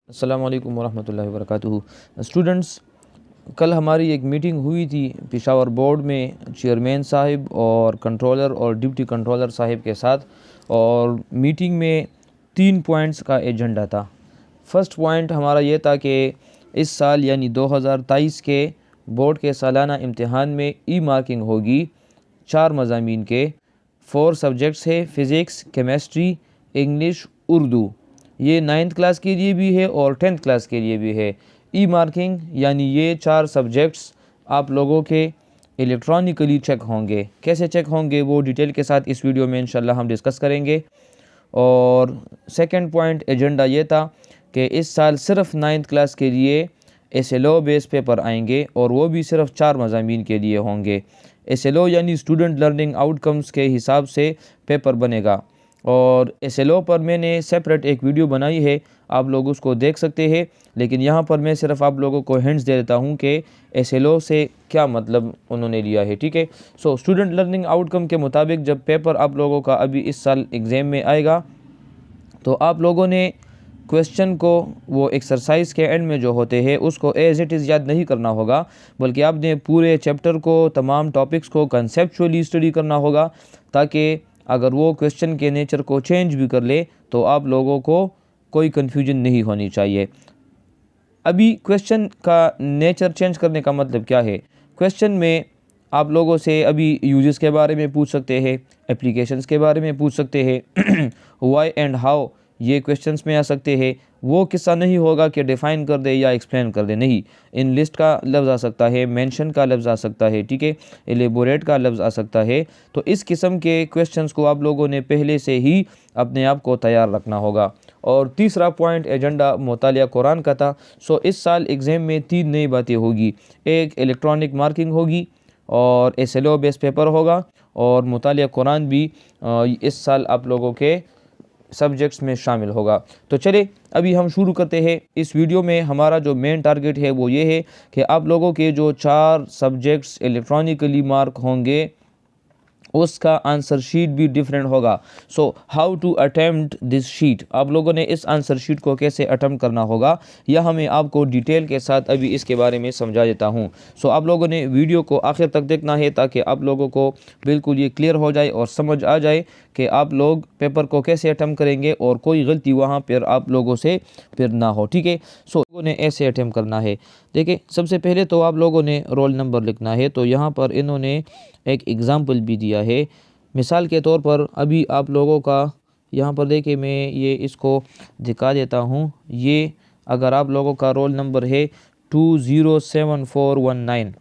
अस्सलाम वालेकुम वरहमतुल्लाहि वबरकातुहू। स्टूडेंट्स, कल हमारी एक मीटिंग हुई थी पेशावर बोर्ड में चेयरमैन साहिब और कंट्रोलर और डिप्टी कंट्रोलर साहिब के साथ, और मीटिंग में 3 पॉइंट्स का एजेंडा था। फ़र्स्ट पॉइंट हमारा ये था कि इस साल यानी 2023 के बोर्ड के सालाना इम्तिहान में ई मार्किंग होगी 4 मज़ामीन के। 4 सब्जेक्ट्स है, फ़िज़िक्स, केमिस्ट्री, इंग्लिश, उर्दू। ये 9th क्लास के लिए भी है और 10th क्लास के लिए भी है। ई मार्किंग यानी ये 4 सब्जेक्ट्स आप लोगों के इलेक्ट्रॉनिकली चेक होंगे। कैसे चेक होंगे वो डिटेल के साथ इस वीडियो में इंशाल्लाह हम डिस्कस करेंगे। और सेकंड पॉइंट एजेंडा ये था कि इस साल सिर्फ 9th क्लास के लिए SLO बेस पेपर आएंगे और वो भी सिर्फ 4 मज़ामीन के लिए होंगे। SLO यानी स्टूडेंट लर्निंग आउटकम्स के हिसाब से पेपर बनेगा, और SLO पर मैंने सेपरेट एक वीडियो बनाई है, आप लोग उसको देख सकते हैं। लेकिन यहाँ पर मैं सिर्फ आप लोगों को हिंट्स दे देता हूँ कि SLO से क्या मतलब उन्होंने लिया है, ठीक है। सो स्टूडेंट लर्निंग आउटकम के मुताबिक जब पेपर आप लोगों का अभी इस साल एग्ज़ाम में आएगा तो आप लोगों ने क्वेश्चन को वो एक्सरसाइज के एंड में जो होते हैं उसको एज इट इज़ याद नहीं करना होगा, बल्कि आपने पूरे चैप्टर को, तमाम टॉपिक्स को कंसेप्चुअली स्टडी करना होगा, ताकि अगर वो क्वेश्चन के नेचर को चेंज भी कर ले तो आप लोगों को कोई कन्फ्यूजन नहीं होनी चाहिए। अभी क्वेश्चन का नेचर चेंज करने का मतलब क्या है? क्वेश्चन में आप लोगों से अभी यूजेस के बारे में पूछ सकते हैं, एप्लीकेशंस के बारे में पूछ सकते हैं, वाई एंड हाउ ये क्वेश्चंस में आ सकते हैं। वो किस्सा नहीं होगा कि डिफ़ाइन कर दे या एक्सप्लेन कर दे, नहीं। इन लिस्ट का लफ्ज़ आ सकता है, मेंशन का लफ्ज़ आ सकता है, ठीक है, एलेबोरेट का लफ्ज़ आ सकता है। तो इस किस्म के क्वेश्चंस को आप लोगों ने पहले से ही अपने आप को तैयार रखना होगा। और तीसरा पॉइंट एजेंडा मुतालिया कुरान का था। सो इस साल एग्ज़ाम में 3 नई बातें होगी। एक इलेक्ट्रॉनिक मार्किंग होगी और SLO बेस पेपर होगा, और मुतालिया कुरान भी इस साल आप लोगों के सब्जेक्ट्स में शामिल होगा। तो चले अभी हम शुरू करते हैं। इस वीडियो में हमारा जो मेन टारगेट है वो ये है कि आप लोगों के जो 4 सब्जेक्ट्स इलेक्ट्रॉनिकली मार्क होंगे उसका आंसर शीट भी डिफरेंट होगा। So how to attempt this sheet, आप लोगों ने इस आंसर शीट को कैसे अटेम्प्ट करना होगा यह मैं आपको डिटेल के साथ अभी इसके बारे में समझा देता हूं। सो आप लोगों ने वीडियो को आखिर तक देखना है ताकि आप लोगों को बिल्कुल ये क्लियर हो जाए और समझ आ जाए कि आप लोग पेपर को कैसे अटेम्प्ट करेंगे और कोई गलती वहाँ पर आप लोगों से फिर ना हो, ठीक है। सो लोगों ने ऐसे अटेम्प्ट करना है। देखिए, सबसे पहले तो आप लोगों ने रोल नंबर लिखना है। तो यहाँ पर इन्होंने एक एग्ज़ाम्पल भी दिया है। मिसाल के तौर पर अभी आप लोगों का यहाँ पर देखिए, मैं ये इसको दिखा देता हूँ। ये अगर आप लोगों का रोल नंबर है 207419,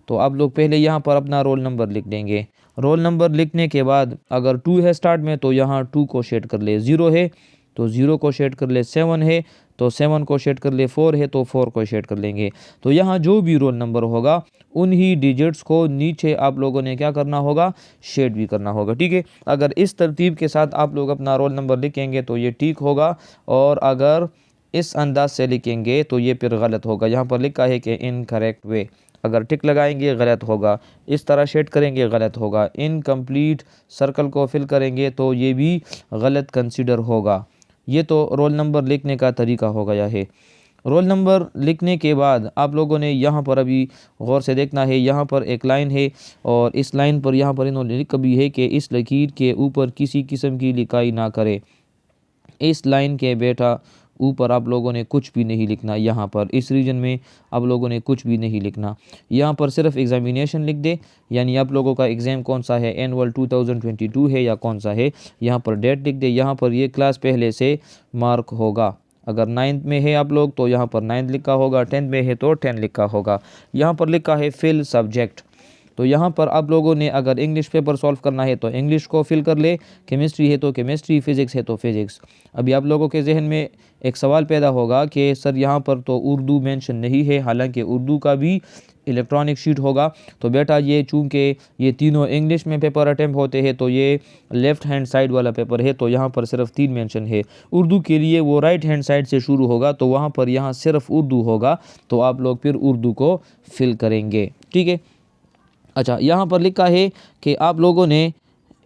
तो आप लोग पहले यहाँ पर अपना रोल नंबर लिख देंगे। रोल नंबर लिखने के बाद अगर 2 है स्टार्ट में तो यहाँ 2 को शेड कर ले, 0 है तो 0 को शेड कर ले, 7 है तो 7 को शेड कर ले, 4 है तो 4 को शेड कर लेंगे। तो यहाँ जो भी रोल नंबर होगा उन्हीं डिजिट्स को नीचे आप लोगों ने क्या करना होगा, शेड भी करना होगा, ठीक है। अगर इस तरतीब के साथ आप लोग अपना रोल नंबर लिखेंगे तो ये ठीक होगा, और अगर इस अंदाज से लिखेंगे तो ये फिर गलत होगा। यहाँ पर लिखा है कि इनकरेक्ट वे, अगर टिक लगाएंगे गलत होगा, इस तरह शेड करेंगे गलत होगा, इनकम्प्लीट सर्कल को फिल करेंगे तो ये भी गलत कंसिडर होगा। ये तो रोल नंबर लिखने का तरीका हो गया है। रोल नंबर लिखने के बाद आप लोगों ने यहाँ पर अभी गौर से देखना है। यहाँ पर एक लाइन है और इस लाइन पर यहाँ पर इन्होंने लिखा भी है कि इस लकीर के ऊपर किसी किस्म की लिखाई ना करे। इस लाइन के बेटा ऊपर आप लोगों ने कुछ भी नहीं लिखना। यहाँ पर इस रीजन में आप लोगों ने कुछ भी नहीं लिखना। यहाँ पर सिर्फ एग्जामिनेशन लिख दे, यानी आप लोगों का एग्ज़ाम कौन सा है, एनुअल 2022 है या कौन सा है। यहाँ पर डेट लिख दे। यहाँ पर ये क्लास पहले से मार्क होगा। अगर 9th में है आप लोग तो यहाँ पर 9th लिखा होगा, 10th में है तो 10 लिखा होगा। यहाँ पर लिखा है फिल सब्जेक्ट, तो यहाँ पर आप लोगों ने अगर इंग्लिश पेपर सॉल्व करना है तो इंग्लिश को फिल कर ले, केमिस्ट्री है तो केमिस्ट्री, फ़िज़िक्स है तो फ़िज़िक्स। अभी आप लोगों के जहन में एक सवाल पैदा होगा कि सर यहाँ पर तो उर्दू मेंशन नहीं है, हालांकि उर्दू का भी इलेक्ट्रॉनिक शीट होगा। तो बेटा ये चूँकि ये तीनों इंग्लिश में पेपर अटैम्प्ट होते हैं तो ये लेफ़्ट हैंड साइड वाला पेपर है, तो यहाँ पर सिर्फ 3 मेंशन है। उर्दू के लिए वो राइट हैंड साइड से शुरू होगा, तो वहाँ पर यहाँ सिर्फ उर्दू होगा, तो आप लोग फिर उर्दू को फिल करेंगे, ठीक है। अच्छा, यहाँ पर लिखा है कि आप लोगों ने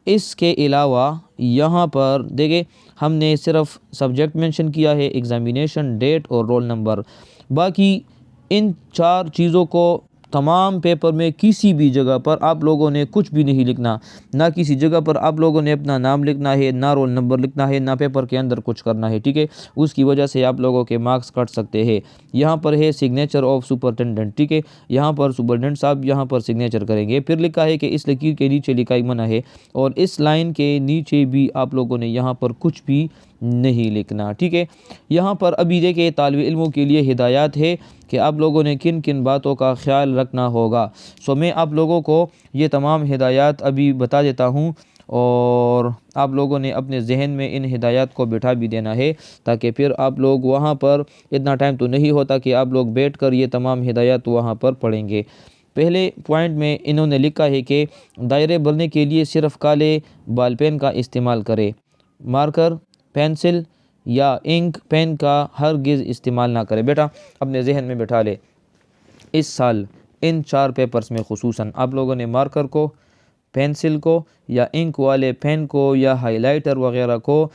इसके अलावा यहाँ पर देखिए हमने सिर्फ सब्जेक्ट मेंशन किया है, एग्ज़ामिनेशन, डेट और रोल नंबर। बाकी इन 4 चीज़ों को तमाम पेपर में किसी भी जगह पर आप लोगों ने कुछ भी नहीं लिखना। ना किसी जगह पर आप लोगों ने अपना नाम लिखना है, ना रोल नंबर लिखना है, ना पेपर के अंदर कुछ करना है, ठीक है। उसकी वजह से आप लोगों के मार्क्स कट सकते हैं। यहाँ पर है सिग्नेचर ऑफ सुपरिटेंडेंट, ठीक है। यहाँ पर सुपरिटेंडेंट साहब यहाँ पर सिग्नेचर करेंगे। फिर लिखा है कि इस लकीर के नीचे लिखाई मना है, और इस लाइन के नीचे भी आप लोगों ने यहाँ पर कुछ भी नहीं लिखना, ठीक है। यहाँ पर अभी देखिए तालिब इल्मों के लिए हिदायत है कि आप लोगों ने किन किन बातों का ख्याल रखना होगा। सो मैं आप लोगों को ये तमाम हिदायत अभी बता देता हूँ, और आप लोगों ने अपने जहन में इन हिदायत को बिठा भी देना है, ताकि फिर आप लोग वहाँ पर, इतना टाइम तो नहीं होता कि आप लोग बैठ कर ये तमाम हिदायत वहाँ पर पढ़ेंगे। पहले पॉइंट में इन्होंने लिखा है कि दायरे भरने के लिए सिर्फ काले बॉल पेन का इस्तेमाल करें। मार्कर, पेंसिल या इंक पेन का हरगिज़ इस्तेमाल ना करें। बेटा अपने जहन में बिठा ले, इस साल इन 4 पेपर्स में खुसूसन आप लोगों ने मार्कर को, पेंसिल को या इंक वाले पेन को या हाइलाइटर वगैरह को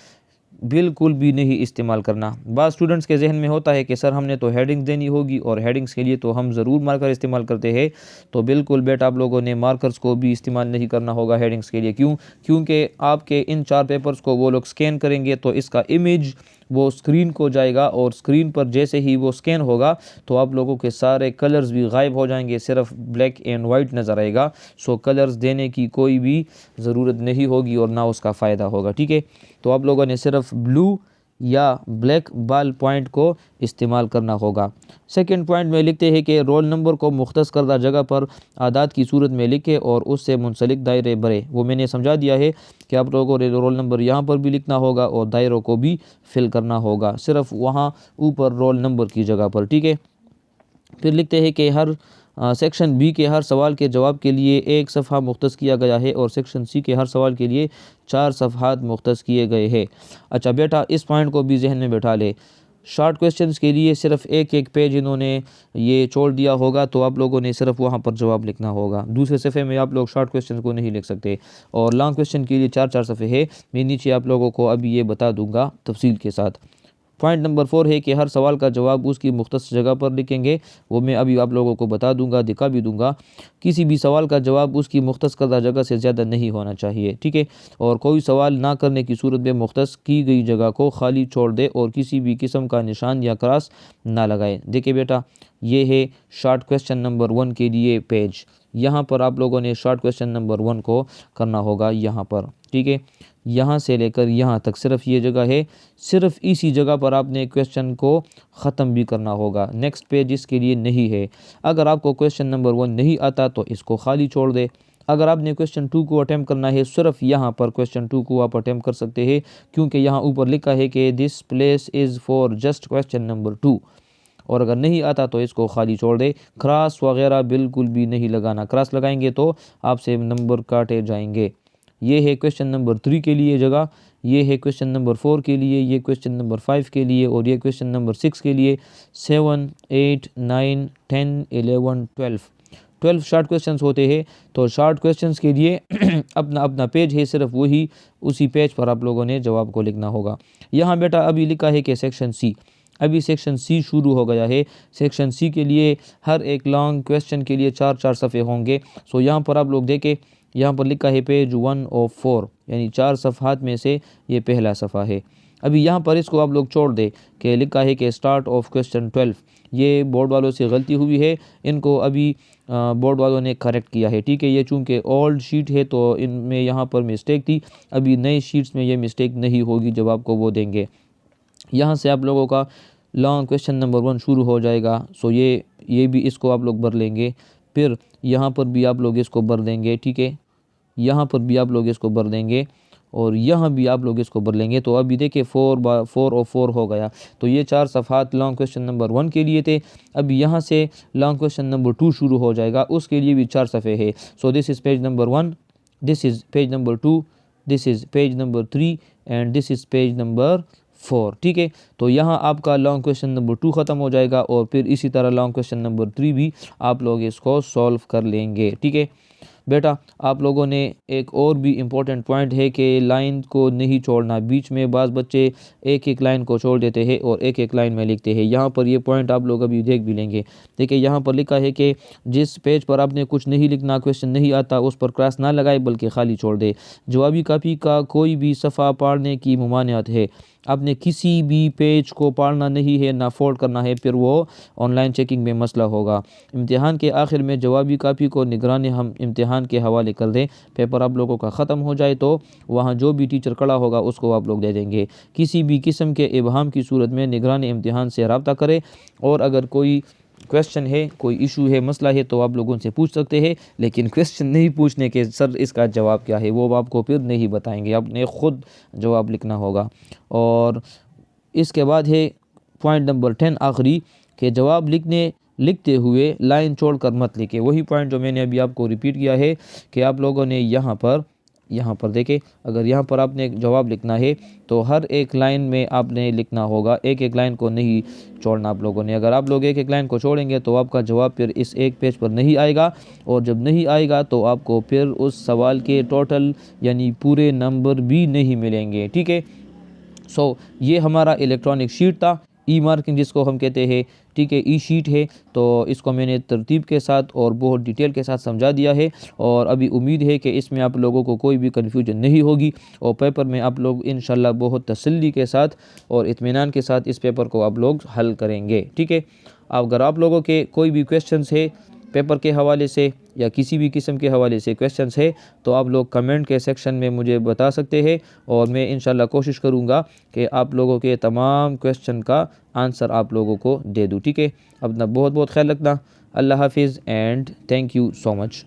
बिल्कुल भी नहीं इस्तेमाल करना। बाद स्टूडेंट्स के जहन में होता है कि सर हमने तो हेडिंग्स देनी होगी, और हेडिंग्स के लिए तो हम ज़रूर मार्कर इस्तेमाल करते हैं। तो बिल्कुल बेटा आप लोगों ने मार्कर्स को भी इस्तेमाल नहीं करना होगा हेडिंग्स के लिए। क्योंकि आपके इन 4 पेपर्स को वो लोग स्कैन करेंगे तो इसका इमेज वो स्क्रीन को जाएगा, और स्क्रीन पर जैसे ही वो स्कैन होगा तो आप लोगों के सारे कलर्स भी गायब हो जाएंगे, सिर्फ ब्लैक एंड वाइट नज़र आएगा। सो कलर्स देने की कोई भी ज़रूरत नहीं होगी और ना उसका फ़ायदा होगा, ठीक है। तो आप लोगों ने सिर्फ ब्लू या ब्लैक बॉल पॉइंट को इस्तेमाल करना होगा। सेकंड पॉइंट में लिखते हैं कि रोल नंबर को मुख्तस करदा जगह पर आदाद की सूरत में लिखे और उससे मुंसलिक दायरे भरे। वो मैंने समझा दिया है कि आप लोगों को रोल नंबर यहाँ पर भी लिखना होगा और दायरों को भी फिल करना होगा, सिर्फ वहाँ ऊपर रोल नंबर की जगह पर, ठीक है। फिर लिखते हैं कि हर सेक्शन बी के हर सवाल के जवाब के लिए 1 सफ़हा मुख्तस किया गया है, और सेक्शन सी के हर सवाल के लिए 4 सफ़हात मुख्तस किए गए हैं। अच्छा बेटा इस पॉइंट को भी जहन में बैठा ले। शॉर्ट क्वेश्चंस के लिए सिर्फ एक पेज इन्होंने ये छोड़ दिया होगा, तो आप लोगों ने सिर्फ वहाँ पर जवाब लिखना होगा। दूसरे सफ़े में आप लोग शॉर्ट क्वेश्चन को नहीं लिख सकते, और लॉन्ग क्वेश्चन के लिए 4 सफ़े है। मैं नीचे आप लोगों को अभी ये बता दूँगा तफसील के साथ। पॉइंट नंबर 4 है कि हर सवाल का जवाब उसकी मुख्तस जगह पर लिखेंगे। वो मैं अभी आप लोगों को बता दूंगा, दिखा भी दूंगा। किसी भी सवाल का जवाब उसकी मुख्तस करदा जगह से ज़्यादा नहीं होना चाहिए, ठीक है। और कोई सवाल ना करने की सूरत में मुख्तस की गई जगह को खाली छोड़ दे और किसी भी किस्म का निशान या क्रॉस ना लगाए। देखिए बेटा ये है शॉर्ट क्वेश्चन नंबर 1 के लिए पेज। यहाँ पर आप लोगों ने शॉर्ट क्वेश्चन नंबर 1 को करना होगा यहाँ पर, ठीक है। यहाँ से लेकर यहाँ तक सिर्फ ये जगह है, सिर्फ इसी जगह पर आपने क्वेश्चन को ख़त्म भी करना होगा। नेक्स्ट पेज इसके लिए नहीं है। अगर आपको क्वेश्चन नंबर 1 नहीं आता तो इसको खाली छोड़ दे। अगर आपने क्वेश्चन 2 को अटैम्प्ट करना है, सिर्फ यहाँ पर क्वेश्चन 2 को आप अटैम्प्ट कर सकते हैं, क्योंकि यहाँ ऊपर लिखा है कि this place is for just question number 2। और अगर नहीं आता तो इसको खाली छोड़ दे। क्रॉस वगैरह बिल्कुल भी नहीं लगाना, क्रॉस लगाएंगे तो आपसे नंबर काटे जाएंगे। ये है क्वेश्चन नंबर 3 के लिए जगह, ये है क्वेश्चन नंबर 4 के लिए, ये क्वेश्चन नंबर 5 के लिए, और ये क्वेश्चन नंबर 6 के लिए। 7, 8, 9, 10, 11, 12 शॉर्ट क्वेश्चंस होते हैं। तो शॉर्ट क्वेश्चंस के लिए अपना अपना पेज है, सिर्फ वही उसी पेज पर आप लोगों ने जवाब को लिखना होगा। यहाँ बेटा अभी लिखा है कि सेक्शन सी, अभी सेक्शन सी शुरू हो गया है। सेक्शन सी के लिए हर एक लॉन्ग क्वेश्चन के लिए 4 सफ़े होंगे। सो यहाँ पर आप लोग देखें, यहाँ पर लिखा है पेज 1 of 4, यानी 4 सफ़हात में से ये पहला सफ़ा है। अभी यहाँ पर इसको आप लोग छोड़ दे कि लिखा है कि स्टार्ट ऑफ क्वेश्चन 12। ये बोर्ड वालों से गलती हुई है, इनको अभी बोर्ड वालों ने करेक्ट किया है, ठीक है। ये चूँकि ओल्ड शीट है तो इनमें यहाँ पर मिस्टेक थी, अभी नई शीट्स में ये मिस्टेक नहीं होगी जब आपको वो देंगे। यहाँ से आप लोगों का लॉन्ग क्वेश्चन नंबर 1 शुरू हो जाएगा। सो ये भी इसको आप लोग भर लेंगे, फिर यहाँ पर भी आप लोग इसको भर देंगे, ठीक है। यहाँ पर भी आप लोग इसको भर देंगे और यहाँ भी आप लोग इसको भर लेंगे। तो अभी देखिए 4 और 4 हो गया। तो ये 4 सफ़हात लॉन्ग क्वेश्चन नंबर 1 के लिए थे। अभी यहाँ से लॉन्ग क्वेश्चन नंबर 2 शुरू हो जाएगा, उसके लिए भी 4 सफ़े है। So this is page number 1, this is page number 2, this is page number 3 and this is page number 4, ठीक है। तो यहाँ आपका लॉन्ग क्वेश्चन नंबर 2 ख़त्म हो जाएगा और फिर इसी तरह लॉन्ग क्वेश्चन नंबर 3 भी आप लोग इसको सॉल्व कर लेंगे, ठीक है। बेटा आप लोगों ने एक और भी इम्पोर्टेंट पॉइंट है कि लाइन को नहीं छोड़ना, बीच में बाज़ बच्चे एक एक लाइन को छोड़ देते हैं और एक एक लाइन में लिखते हैं। यहाँ पर ये पॉइंट आप लोग अभी देख भी लेंगे। देखिए यहाँ पर लिखा है कि जिस पेज पर आपने कुछ नहीं लिखना, क्वेश्चन नहीं आता, उस पर क्रॉस ना लगाए बल्कि खाली छोड़ दे। जवाबी कापी का कोई भी सफ़ा पढ़ने की ममानियत है। आपने किसी भी पेज को पढ़ना नहीं है, ना फोल्ड करना है, फिर वो ऑनलाइन चेकिंग में मसला होगा। इम्तिहान के आखिर में जवाबी कापी को निगरानी हम इम्तिहान के हवाले कर दें। पेपर आप लोगों का ख़त्म हो जाए तो वहाँ जो भी टीचर खड़ा होगा उसको आप लोग दे देंगे। किसी भी किस्म के इबहाम की सूरत में निगरानी इम्तिहान से रब्ता करें, और अगर कोई क्वेश्चन है, कोई इशू है, मसला है तो आप लोगों से पूछ सकते हैं, लेकिन क्वेश्चन नहीं पूछने के सर इसका जवाब क्या है वो आपको फिर नहीं बताएंगे, आपने ख़ुद जवाब लिखना होगा। और इसके बाद है पॉइंट नंबर 10 आखिरी, कि जवाब लिखते हुए लाइन छोड़कर मत लिखे। वही पॉइंट जो मैंने अभी आपको रिपीट किया है कि आप लोगों ने यहाँ पर देखें, अगर यहाँ पर आपने जवाब लिखना है तो हर एक लाइन में आपने लिखना होगा, एक एक लाइन को नहीं छोड़ना आप लोगों ने। अगर आप लोग एक एक लाइन को छोड़ेंगे तो आपका जवाब फिर इस एक पेज पर नहीं आएगा, और जब नहीं आएगा तो आपको फिर उस सवाल के टोटल यानी पूरे नंबर भी नहीं मिलेंगे। ठीक है, सो ये हमारा इलेक्ट्रॉनिक शीट था, ई मार्किंग जिसको हम कहते हैं। ठीक है, ई शीट है, तो इसको मैंने तरतीब के साथ और बहुत डिटेल के साथ समझा दिया है, और अभी उम्मीद है कि इसमें आप लोगों को कोई भी कन्फ्यूजन नहीं होगी, और पेपर में आप लोग इंशाल्लाह बहुत तसल्ली के साथ और इत्मीनान के साथ इस पेपर को आप लोग हल करेंगे। ठीक है, अगर आप लोगों के कोई भी क्वेश्चंस है पेपर के हवाले से या किसी भी किस्म के हवाले से क्वेश्चंस है तो आप लोग कमेंट के सेक्शन में मुझे बता सकते हैं, और मैं इंशाल्लाह कोशिश करूँगा कि आप लोगों के तमाम क्वेश्चन का आंसर आप लोगों को दे दूँ। ठीक है, अपना बहुत बहुत ख्याल रखना। अल्लाह हाफिज़ and thank you so much.